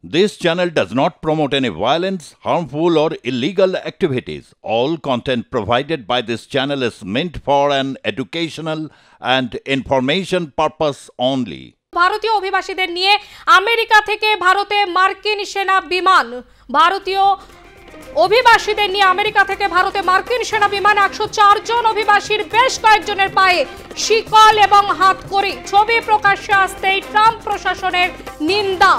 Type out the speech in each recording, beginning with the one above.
This channel does not promote any violence, harmful, or illegal activities. All content provided by this channel is meant for an educational and information purpose only. ভারতীয় অভিবাসীদের নিয়ে America থেকে ভারতে মার্কিন সেনা বিমান অভিবাসীদের নিয়ে আমেরিকা থেকে ভারতে মার্কিন সেনা বিমান 104 জন অভিবাসীর বেশ কয়েকজনের পায়ে শিকল এবং হাতকড়ি। ছবি প্রকাশ্যে আসতেই ট্রাম্প প্রশাসনের নিন্দা।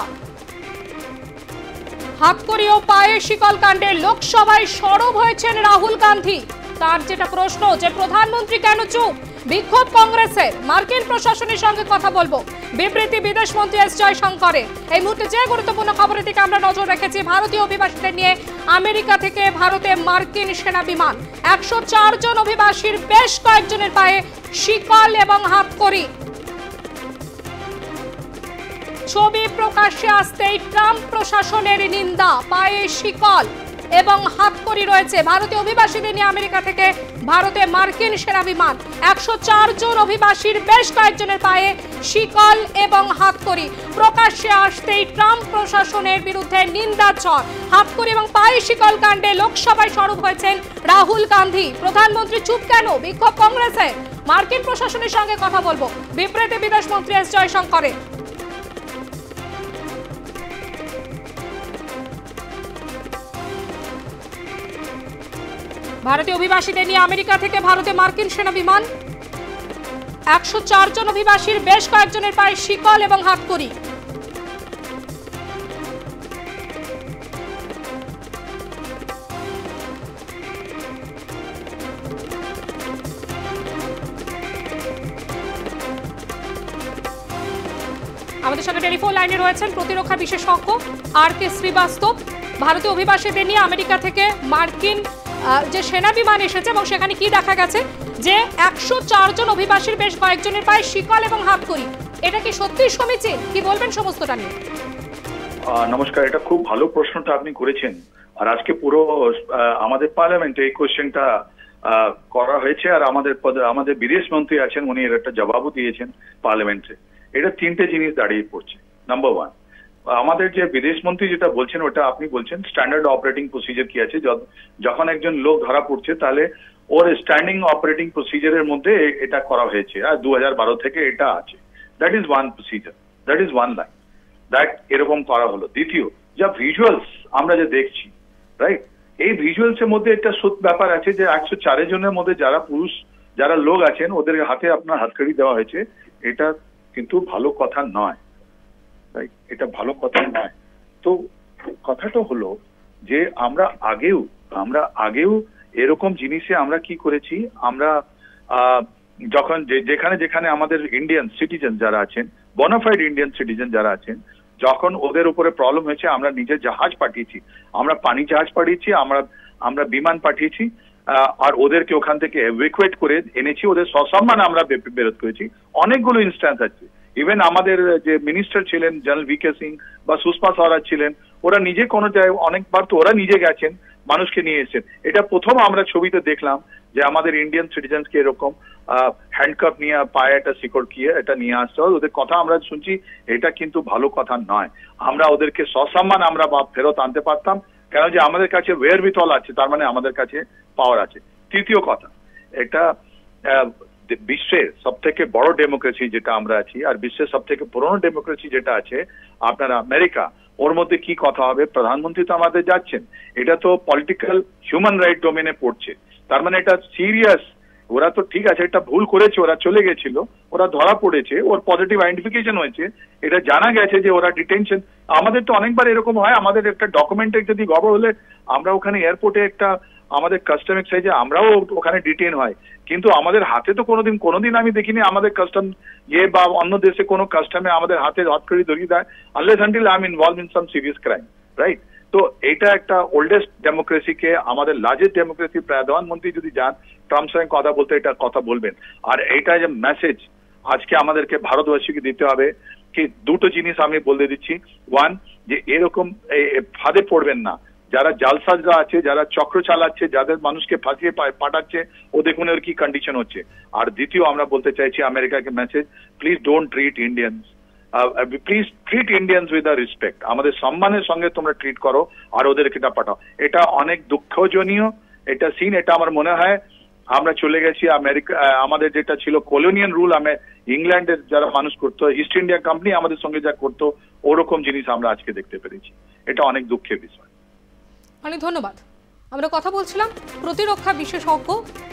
হাতকড়ি ও পায়ে শিকল কাণ্ডে লোকসভায় সরব হয়েছেন রাহুল গান্ধী। তার যেটা প্রশ্ন যে প্রধানমন্ত্রী কেন চুপ, বিক্ষোভ কংগ্রেসের। মার্কিন প্রশাসনের সঙ্গে কথা বলবো, বিবৃতি বিদেশমন্ত্রী এস জয়শঙ্করের। এই মুহূর্তে যে গুরুত্বপূর্ণ খবরের দিকে আমরা নজর রেখেছি, ভারতীয় অভিবাসীদের নিয়ে আমেরিকা থেকে ভারতে মার্কিন সেনা বিমান 104 জন অভিবাসীর বেশ কয়েকজনের পায়ে শিকল এবং হাতকড়ি। ছবি প্রকাশ্যে আসতেই ট্রাম্প প্রশাসনের নিন্দা। পায়ে শিকল এবং হাতকড়ি রয়েছে। ভারতীয় অভিবাসীদের নিয়ে আমেরিকা থেকে ভারতে মার্কিন সেনা বিমান 104 জন অভিবাসীর বেশ কয়েকজনের পায়ে শিকল এবং হাতকড়ি। প্রকাশ্যে আসতেই ট্রাম্প প্রশাসনের বিরুদ্ধে নিন্দার ঝড়। হাতকড়ি এবং পায়ে শিকল কাণ্ডে লোকসভায় সরব হয়েছেন রাহুল গান্ধী। প্রধানমন্ত্রী চুপ কেন, বিক্ষোভ কংগ্রেসের। মার্কিন প্রশাসনের সঙ্গে কথা বলবো, বিবৃতি বিদেশমন্ত্রী এস জয়শঙ্করের। ভারতীয় অভিবাসীদের নিয়ে আমেরিকা থেকে ভারতে মার্কিন সেনা বিমান 104 জন অভিবাসীর বেশ কয়েকজনের পায়ে শিকল এবং হাতকড়ি। আমাদের সঙ্গে টেলিফোন লাইনে রয়েছেন প্রতিরক্ষা বিশেষজ্ঞ আর কে শ্রীবাস্তব। ভারতীয় অভিবাসীদের নিয়ে আমেরিকা থেকে মার্কিন যে সেনা বিমান এসেছে এবং সেখানে কি দেখা গেছে যে 104 জন অভিবাসীর বেশ কয়েকজনের পায়ে শিকল এবং হাতকড়ি। এটা কি সত্যি সমীচীন, কি বলবেন সমস্তটা নিয়ে? নমস্কার, এটা খুব ভালো প্রশ্নটা আপনি করেছেন। আর আজকে পুরো আমাদের পার্লামেন্টে এই কোশ্চেনটা করা হয়েছে, আর আমাদের বিদেশ মন্ত্রী আছেন, উনি এর একটা জবাবও দিয়েছেন পার্লামেন্টে। এটা তিনটে জিনিস দাঁড়িয়ে পড়ছে। নাম্বার ওয়ান, আমাদের যে বিদেশ মন্ত্রী যেটা বলছেন ওটা আপনি বলছেন স্ট্যান্ডার্ড অপারেটিং প্রসিজার কি আছে। যখন একজন লোক ধরা পড়ছে তাহলে ওর স্ট্যান্ডিং অপারেটিং প্রসিজারের মধ্যে এটা করা হয়েছে, আর 2012 থেকে এটা আছে। That is one procedure, that is one line, that এরকম করা হলো। দ্বিতীয়, যা ভিজুয়ালস আমরা যে দেখছি, রাইট, এই ভিজুয়ালস এর মধ্যে একটা ব্যাপার আছে যে 104 জনের মধ্যে যারা পুরুষ যারা লোক আছেন ওদের হাতে আপনার হাতকড়ি দেওয়া হয়েছে। এটা কিন্তু ভালো কথা নয়, এটা ভালো কথা নয়। তো কথাটা হলো যে আমরা আগেও এরকম জিনিসে আমরা কি করেছি, আমরা যখন যেখানে আমাদের ইন্ডিয়ান সিটিজেন যারা আছেন, বোনাফাইড ইন্ডিয়ান সিটিজেন যারা আছেন, যখন ওদের উপরে প্রবলেম হয়েছে আমরা নিজের জাহাজ পাঠিয়েছি, আমরা পানি জাহাজ পাঠিয়েছি, আমরা বিমান পাঠিয়েছি, আর ওদেরকে ওখান থেকে এভাকুয়েট করে এনেছি, ওদের সসম্মানে আমরা বেরোত করেছি। অনেকগুলো ইনস্ট্যান্স আছে। ইভেন আমাদের যে মিনিস্টার ছিলেন জেনারেল ভিকে সিং বা সুষমা স্বরাজ ছিলেন, ওরা নিজে কোনো জায়গায় অনেকবার তো ওরা নিজে গেছেন, মানুষকে নিয়ে এসেছেন। এটা প্রথম আমরা ছবিতে দেখলাম যে আমাদের ইন্ডিয়ান সিটিজেন্সকে এরকম হ্যান্ডকাপ নিয়ে পায়ে একটা শিকড় দিয়ে এটা নিয়ে আসতে হয়। ওদের কথা আমরা শুনছি, এটা কিন্তু ভালো কথা নয়। আমরা ওদেরকে সসম্মান আমরা ফেরত আনতে পারতাম, কেন যে আমাদের কাছে ওয়েরবিথল আছে, তার মানে আমাদের কাছে পাওয়ার আছে। তৃতীয় কথা, এটা বিশ্বের সব থেকে বড় ডেমোক্রেসি যেটা আমরা আছি, আর বিশ্বের সব থেকে পুরনো ডেমোক্রেসি যেটা আছে আপনার আমেরিকা, ওর মধ্যে কি কথা হবে? প্রধানমন্ত্রী তো আমাদের যাচ্ছেন, এটা তো পলিটিক্যাল হিউম্যান রাইট ডোমেনে পড়ছে। তার মানে এটা সিরিয়াস। ওরা তো ঠিক আছে, এটা ভুল করেছে, ওরা চলে গেছিল, ওরা ধরা পড়েছে, ওর পজিটিভ আইডেন্টিফিকেশন হয়েছে, এটা জানা গেছে যে ওরা ডিটেনশন। আমাদের তো অনেকবার এরকম হয়, আমাদের একটা ডকুমেন্টের যদি গড়বড় হলে আমরা ওখানে এয়ারপোর্টে একটা আমাদের কাস্টম এক্সাইজে আমরাও ওখানে ডিটেন হয়, কিন্তু আমাদের হাতে তো কোনোদিন আমি দেখিনি আমাদের কাস্টম বা অন্য দেশে কোনো কাস্টমে আমাদের হাতে হাতকড়ি ধরিয়ে দেয়, unless until I am involve in some serious crime, right? তো এটা একটা ওল্ডেস্ট ডেমোক্রেসিকে, আমাদের লার্জেস্ট ডেমোক্রেসি, প্রধানমন্ত্রী যদি যান ট্রাম্পের সঙ্গে কথা বলতে, এটা কথা বলবেন। আর এইটা যে মেসেজ আজকে আমাদেরকে ভারতবাসীকে দিতে হবে কি, দুটো জিনিস আমি বলে দিচ্ছি। ওয়ান, যে এরকম ফাঁদে পড়বেন না। যারা জালসাজরা আছে, যারা চক্র চালাচ্ছে, যাদের মানুষকে ফাঁসিয়ে পাঠাচ্ছে, ও দেখুন এর কি কন্ডিশন হচ্ছে। আর দ্বিতীয় আমরা বলতে চাইছি আমেরিকাকে message, please don't treat Indians please treat Indians with a respect, আমাদের সম্মানের সঙ্গে তোমরা ট্রিট করো আর ওদেরকে এটা পাঠাও। এটা অনেক দুঃখজনীয় এটা সিন। এটা আমার মনে হয় আমরা চলে গেছি আমেরিকা, আমাদের যেটা ছিল কলোনিয়াল রুল, ইংল্যান্ডের যারা মানুষ করতো, ইস্ট ইন্ডিয়া কোম্পানি আমাদের সঙ্গে যা করতো ওরকম জিনিস আমরা আজকে দেখতে পেরেছি। এটা অনেক দুঃখের বিষয়। অনেক ধন্যবাদ। আমরা কথা বলছিলাম প্রতিরক্ষা বিশেষজ্ঞ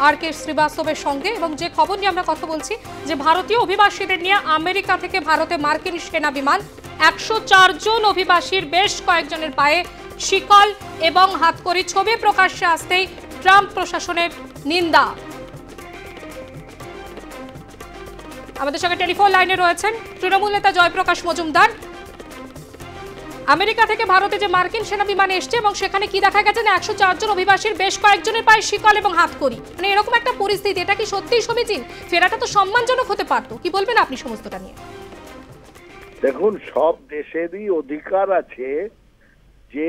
আর.কে. শ্রীবাস্তবের সঙ্গে, এবং যে খবর নিয়ে আমরা কথা বলছি যে ভারতীয় অভিবাসীদের নিয়ে আমেরিকা থেকে ভারতে মার্কিন সেনা বিমান 104 জন অভিবাসীর বেশ কয়েকজনের পায়ে শিকল এবং হাতকড়ি, ছবি প্রকাশ্যে আসতেই ট্রাম্প প্রশাসনের নিন্দা। আমাদের সঙ্গে টেলিফোন লাইনে রয়েছেন তৃণমূল নেতা জয়প্রকাশ মজুমদার। আমেরিকা থেকে ভারতে যে মার্কিন সেনা বিমান এসছে এবং সেখানে কি দেখা গেছে না 104 জন অভিবাসীর বেশ কয়েকজনের পায়ে শিকল এবং হাতকড়ি, মানে এরকম একটা পরিস্থিতি, এটা কি সত্যিই সমীচীন? ফেরাটা তো সম্মানজনক হতে পারতো, কি বলবেন আপনি সমস্তটা নিয়ে? দেখুন, সব দেশেরই অধিকার আছে যে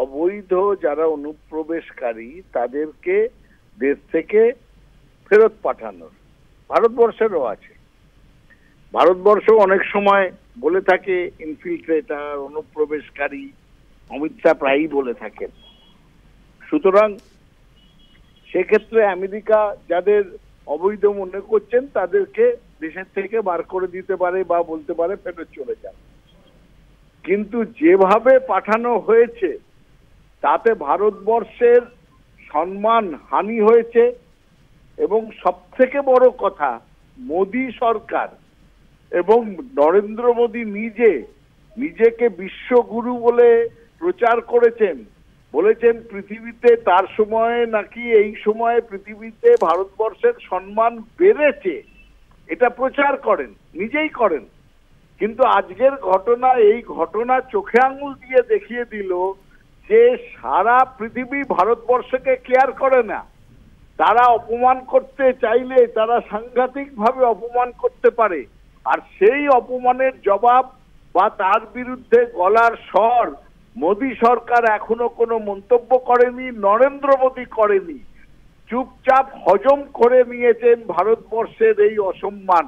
অবৈধ যারা অনুপ্রবেশকারী তাদেরকে দেশ থেকে ফেরত পাঠানোর। ভারতবর্ষেরও আছে। ভারতবর্ষ অনেক সময় বলে থাকে ইনফিল্ট্রেটার, অনুপ্রবেশকারী, অমিত শাহ প্রায়ই বলে থাকেন। সুতরাং সেক্ষেত্রে আমেরিকা যাদের অবৈধ মনে করছেন তাদেরকে দেশের থেকে বার করে দিতে পারে বা বলতে পারে ফেরত চলে যান। কিন্তু যেভাবে পাঠানো হয়েছে তাতে ভারতবর্ষের সম্মান হানি হয়েছে, এবং সবথেকে বড় কথা মোদী সরকার এবং নরেন্দ্র মোদী নিজেকে বিশ্বগুরু বলে প্রচার করেছেন, বলেছেন পৃথিবীতে তার সময়ে নাকি এই সময়ে পৃথিবীতে ভারতবর্ষের সম্মান বেড়েছে, এটা প্রচার করেন, নিজেই করেন। কিন্তু আজকের ঘটনা, এই ঘটনা চোখে আঙুল দিয়ে দেখিয়ে দিল যে সারা পৃথিবী ভারতবর্ষকে কেয়ার করে না। তারা অপমান করতে চাইলে তারা সাংঘাতিকভাবে অপমান করতে পারে, আর সেই অপমানের জবাব বা তার বিরুদ্ধে গলার স্বর মোদী সরকার এখনো কোনো মন্তব্য করেনি, নরেন্দ্র মোদী করেনি। চুপচাপ হজম করে নিয়েছেন ভারতবর্ষের এই অসম্মান,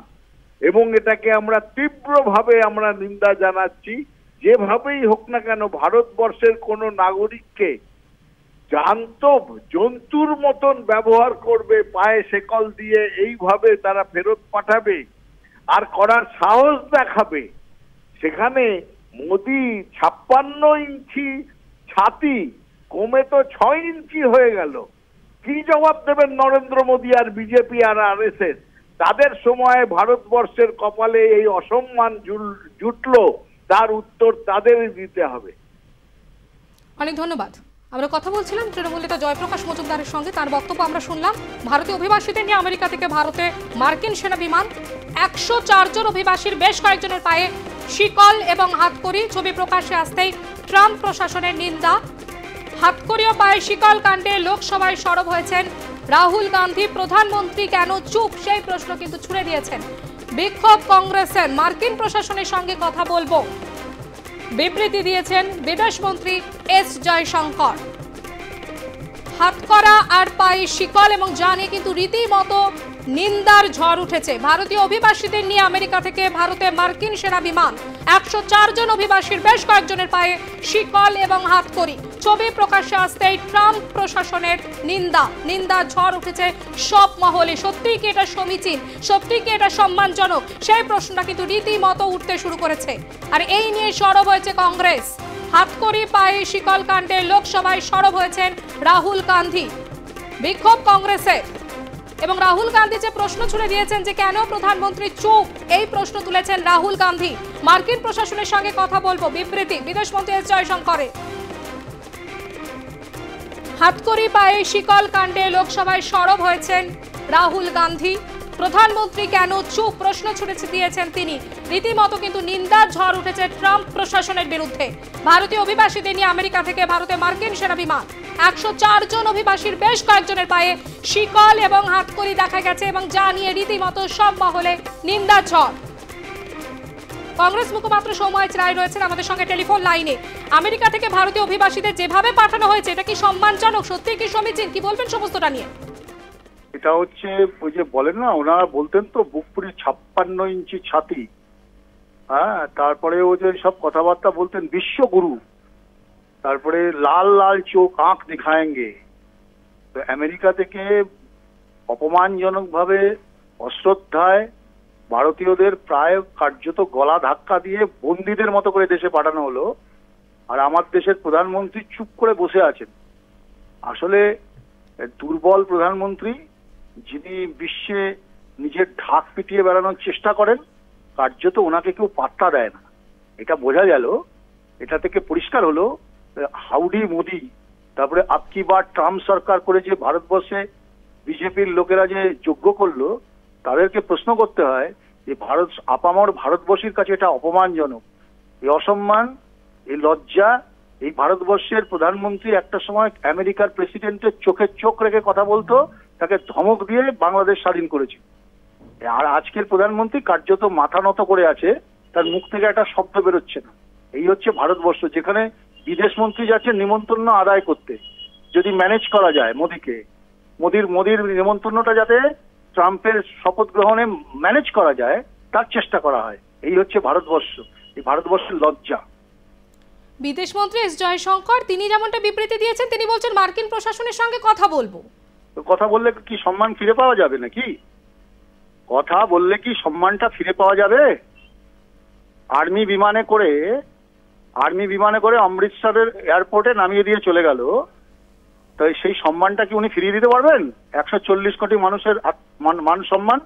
এবং এটাকে আমরা তীব্রভাবে নিন্দা জানাচ্ছি। যেভাবেই হোক না কেন ভারতবর্ষের কোনো নাগরিককে জান্ত জন্তুর মতন ব্যবহার করবে, পায়ে শেকল দিয়ে এইভাবে তারা ফেরত পাঠাবে আর করার সাহস দেখাবে, সেখানে মোদি 56 ইঞ্চি ছাতি কমে তো 6 ইঞ্চি হয়ে গেল। কি জবাব দেবেন নরেন্দ্র মোদী আর বিজেপি আর আরএসএস? তাদের সময়ে ভারতবর্ষের কপালে এই অসম্মান জুটলো, তার উত্তর তাদেরই দিতে হবে। অনেক ধন্যবাদ। আমরা কথা বলছিলাম তৃণমূল নেতা জয়প্রকাশ মজুমদারের সঙ্গে, তার বক্তব্য আমরা শুনলাম। ভারতীয় অভিবাসীদের নিয়ে আমেরিকা থেকে ভারতে মার্কিন সেনা বিমান 104 জন অভিবাসীর বেশ কয়েকজনের পায়ে শিকল এবং হাতকড়ি, ছবি প্রকাশ্যে আসতেই ট্রাম্প প্রশাসনের নিন্দা। হাতকড়ি ও পায়ে শিকল কাণ্ডে লোকসভায় সরব হয়েছেন রাহুল গান্ধী। প্রধানমন্ত্রী কেন চুপ, সেই প্রশ্ন কিন্তু ছুড়ে দিয়েছেন। বিক্ষোভ কংগ্রেসের, মার্কিন প্রশাসনের সঙ্গে কথা বলবো, বিবৃতি দিয়েছেন বিদেশমন্ত্রী এস জয়শঙ্কর। হাতকড়া আর পায়ে শিকল এবং জানে কিন্তু রীতিমতো নিন্দার ঝড় উঠেছে। ভারতীয় অভিবাসীদের নিয়ে আমেরিকা থেকে ভারতে মার্কিন সেনা বিমান 104 জন অভিবাসীর বেশ কয়েকজনের পায়ে শিকল এবং হাতকড়ি, ছবি প্রকাশ্যে আসতেই ট্রাম্প প্রশাসনের নিন্দার ঝড় উঠেছে সব মহলে। সত্যিই কি এটা সমীচীন, সত্যিই কি এটা সম্মানজনক, সেই প্রশ্নটা কিন্তু রীতিমতো উঠতে শুরু করেছে। আর এই নিয়ে সরব হয়েছে কংগ্রেস। হাতকড়ি পায়ে শিকল কাণ্ডে লোকসভায় সরব হয়েছেন রাহুল গান্ধী। বিক্ষোভ কংগ্রেসের, এবং রাহুল গান্ধী যে প্রশ্ন ছুড়ে দিয়েছেন যে কেন প্রধানমন্ত্রী চুপ, এই প্রশ্ন তুলেছেন রাহুল গান্ধী। মার্কিন প্রশাসনের সঙ্গে কথা বলবো, বিবৃতি বিদেশমন্ত্রী এস জয়শঙ্করের। হাতকড়ি পায়ে শিকল কাণ্ডে লোকসভায় সরব হয়েছেন রাহুল গান্ধী। প্রধানমন্ত্রী কেন চুপ, প্রশ্ন ছুড়ে দিয়েছেন তিনি। রীতিমতো কিন্তু নিন্দার ঝড় উঠেছে ট্রাম্প প্রশাসনের বিরুদ্ধে। ভারতীয় অভিবাসীদের নিয়ে আমেরিকা থেকে ভারতে মার্কিন সেনা বিমান 104 জন অভিবাসীর বেশ কয়েকজনের পায়ে শিকল এবং হাতকড়ি দেখা গেছে, এবং যা নিয়ে রীতিমতো সব মহলে নিন্দার ঝড়। কংগ্রেস মুখপাত্র সৌম্য রায় রয়েছেন আমাদের সঙ্গে টেলিফোন লাইনে। আমেরিকা থেকে ভারতীয় অভিবাসীদের যেভাবে পাঠানো হয়েছে এটা কি সম্মানজনক, সত্যি কি সমীচীন, কি বলবেন সমস্তটা নিয়ে? এটা হচ্ছে ওই যে বলেন না, ওনারা বলতেন তো বুক পুরি 56 ইঞ্চি ছাতি, হ্যাঁ, তারপরে ও যে সব কথাবার্তা বলতেন বিশ্বগুরু, তারপরে লাল লাল চোখ আঁখ দেখায়েঙ্গে, তো আমেরিকা থেকে অপমানজনক ভাবে অশ্রদ্ধায় ভারতীয়দের প্রায় কার্যত গলা ধাক্কা দিয়ে বন্দীদের মতো করে দেশে পাঠানো হলো, আর আমার দেশের প্রধানমন্ত্রী চুপ করে বসে আছেন। আসলে দুর্বল প্রধানমন্ত্রী, যিনি বিশ্বে নিজের ঢাক পিটিয়ে বেড়ানোর চেষ্টা করেন, কার্যত ওনাকে কেউ পাত্তা দেয় না, এটা বোঝা গেল। এটা থেকে পরিষ্কার হলো হাউডি মোদি, তারপরে আপকি বার ট্রাম্প সরকার করে যে ভারতবর্ষে বিজেপির লোকেরা যে যজ্ঞ করলো, তাদেরকে প্রশ্ন করতে হয় যে আপামর ভারতবর্ষের কাছে এটা অপমানজনক। এই অসম্মান, এই লজ্জা, এই ভারতবর্ষের প্রধানমন্ত্রী একটা সময় আমেরিকার প্রেসিডেন্টের চোখে চোখ রেখে কথা বলতো, তাকে ধমক দিয়ে বাংলাদেশ স্বাধীন করেছে। আর আজকের প্রধানমন্ত্রী কার্যত মাথা নত করে আছে, তার মুখ থেকে একটা শব্দ বেরোচ্ছে না। এই হচ্ছে ভারতবর্ষ, যেখানে বিদেশ মন্ত্রী যাচ্ছে নিমন্ত্রণ আদায় করতে, যদি ম্যানেজ করা যায় মোদির নিমন্ত্রণটা যাতে ট্রাম্পের শপথ গ্রহণে ম্যানেজ করা যায় তার চেষ্টা করা হয়। এই হচ্ছে ভারতবর্ষ, এই ভারতবর্ষের লজ্জা। বিদেশ মন্ত্রী এস জয়শঙ্কর তিনি যেমনটা বিবৃতি দিয়েছেন, তিনি বলছেন মার্কিন প্রশাসনের সঙ্গে কথা বলবো। কথা বললে কি সম্মান ফিরে পাওয়া যাবে নাকি? কথা বললে কি সম্মানটা ফিরে পাওয়া যাবে? আর্মি বিমানে করে অমৃতসরের এয়ারপোর্টে নামিয়ে দিয়ে চলে গেল, তাই সেই সম্মানটা কি উনি ফিরিয়ে দিতে পারবেন? 140 কোটি মানুষের মান সম্মান।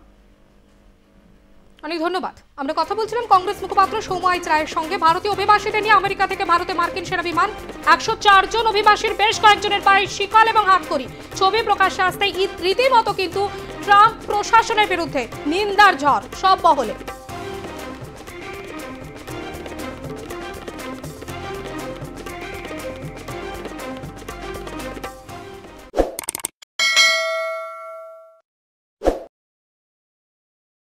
অনেক ধন্যবাদ। আমরা কথা বলছিলাম কংগ্রেস মুখপাত্র সৌম্য রায়ের সঙ্গে। ভারতীয় অভিবাসীদের নিয়ে আমেরিকা থেকে ভারতে মার্কিন সেনা বিমান, 104 জন অভিবাসীর বেশ কয়েকজনের পায়ে শিকল এবং হাতকড়ি, ছবি প্রকাশ্যে আসতেই রীতিমতো কিন্তু ট্রাম্প প্রশাসনের বিরুদ্ধে নিন্দার ঝড় সব মহলে।